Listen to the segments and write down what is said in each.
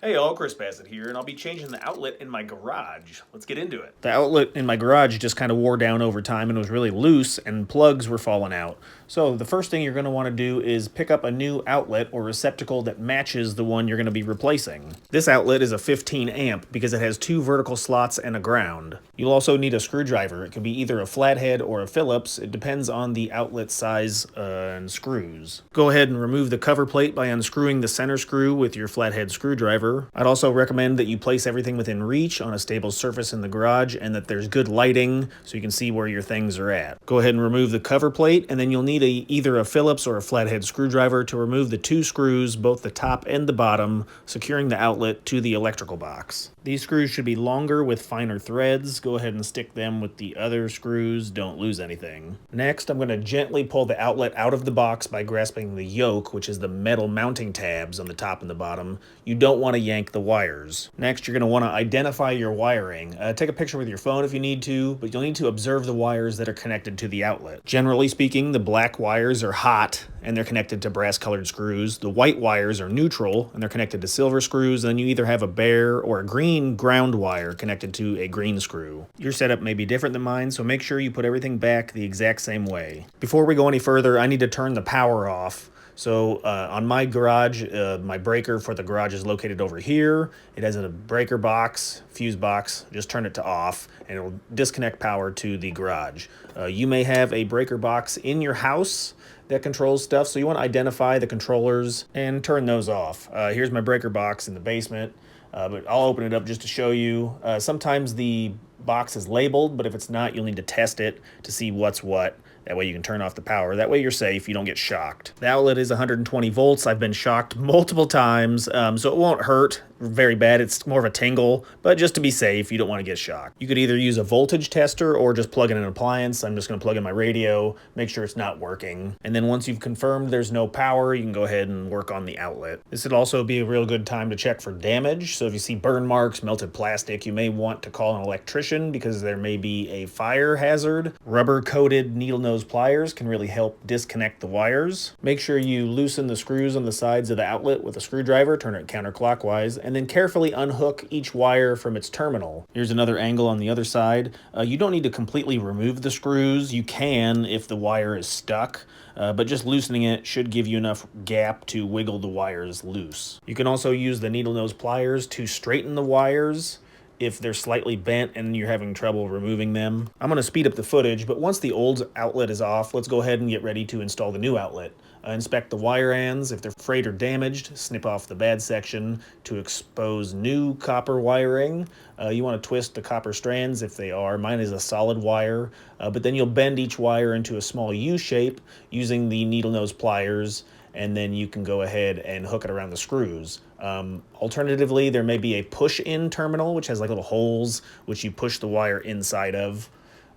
Hey all, Chris Bassett here, and I'll be changing the outlet in my garage. Let's get into it. The outlet in my garage just kind of wore down over time and was really loose, and plugs were falling out. So the first thing you're going to want to do is pick up a new outlet or receptacle that matches the one you're going to be replacing. This outlet is a 15 amp because it has two vertical slots and a ground. You'll also need a screwdriver. It can be either a flathead or a Phillips. It depends on the outlet size and screws. Go ahead and remove the cover plate by unscrewing the center screw with your flathead screwdriver. I'd also recommend that you place everything within reach on a stable surface in the garage and that there's good lighting so you can see where your things are at. Go ahead and remove the cover plate, and then you'll need either a Phillips or a flathead screwdriver to remove the two screws, both the top and the bottom, securing the outlet to the electrical box. These screws should be longer with finer threads. Go ahead and stick them with the other screws. Don't lose anything. Next, I'm going to gently pull the outlet out of the box by grasping the yoke, which is the metal mounting tabs on the top and the bottom. You don't want to yank the wires. Next, you're going to want to identify your wiring. Take a picture with your phone if you need to, but you'll need to observe the wires that are connected to the outlet. Generally speaking, the black wires are hot and they're connected to brass colored screws. The white wires are neutral and they're connected to silver screws. And then you either have a bare or a green ground wire connected to a green screw. Your setup may be different than mine, so make sure you put everything back the exact same way. Before we go any further, I need to turn the power off. So on my garage, my breaker for the garage is located over here. It has a breaker box, fuse box. Just turn it to off and it will disconnect power to the garage. You may have a breaker box in your house that controls stuff, so you want to identify the controllers and turn those off. Here's my breaker box in the basement, but I'll open it up just to show you. Sometimes the box is labeled, but if it's not, you'll need to test it to see what's what. That way you can turn off the power. That way you're safe, you don't get shocked. The outlet is 120 volts. I've been shocked multiple times, so it won't hurt very bad. It's more of a tingle, but just to be safe, you don't want to get shocked. You could either use a voltage tester or just plug in an appliance. I'm just going to plug in my radio, make sure it's not working. And then once you've confirmed there's no power, you can go ahead and work on the outlet. This would also be a real good time to check for damage. So if you see burn marks, melted plastic, you may want to call an electrician because there may be a fire hazard. Rubber-coated needle nose pliers can really help disconnect the wires. Make sure you loosen the screws on the sides of the outlet with a screwdriver, turn it counterclockwise, and then carefully unhook each wire from its terminal. Here's another angle on the other side. You don't need to completely remove the screws. You can if the wire is stuck, but just loosening it should give you enough gap to wiggle the wires loose. You can also use the needle nose pliers to straighten the wires if they're slightly bent and you're having trouble removing them. I'm going to speed up the footage, but once the old outlet is off, let's go ahead and get ready to install the new outlet. Inspect the wire ends. If they're frayed or damaged, snip off the bad section to expose new copper wiring. You want to twist the copper strands if they are. Mine is a solid wire, but then you'll bend each wire into a small U shape using the needle nose pliers, and then you can go ahead and hook it around the screws. Alternatively, there may be a push-in terminal, which has like little holes, which you push the wire inside of.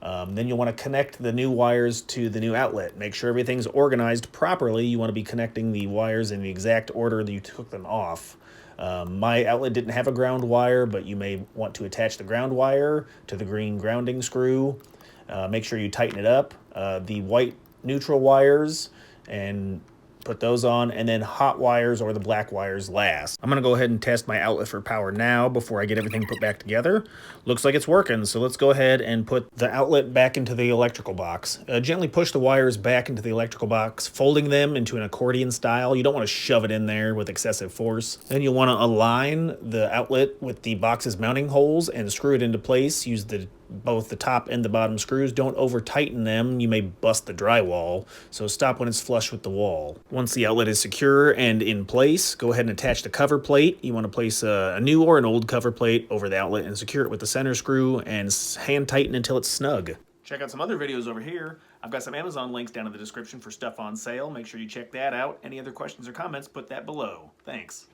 Then you'll want to connect the new wires to the new outlet. Make sure everything's organized properly. You want to be connecting the wires in the exact order that you took them off. My outlet didn't have a ground wire, but you may want to attach the ground wire to the green grounding screw. Make sure you tighten it up. The white neutral wires, and put those on, and then hot wires or the black wires last. I'm gonna go ahead and test my outlet for power now before I get everything put back together. Looks like it's working, so let's go ahead and put the outlet back into the electrical box. Gently push the wires back into the electrical box, folding them into an accordion style. You don't want to shove it in there with excessive force. Then you'll want to align the outlet with the box's mounting holes and screw it into place. Use both the top and the bottom screws. Don't over tighten them, you may bust the drywall, so stop when it's flush with the wall. Once the outlet is secure and in place, go ahead and attach the cover plate. You want to place a new or an old cover plate over the outlet and secure it with the center screw and hand tighten until it's snug. Check out some other videos over here. I've got some Amazon links down in the description for stuff on sale. Make sure you check that out. Any other questions or comments, put that below. Thanks.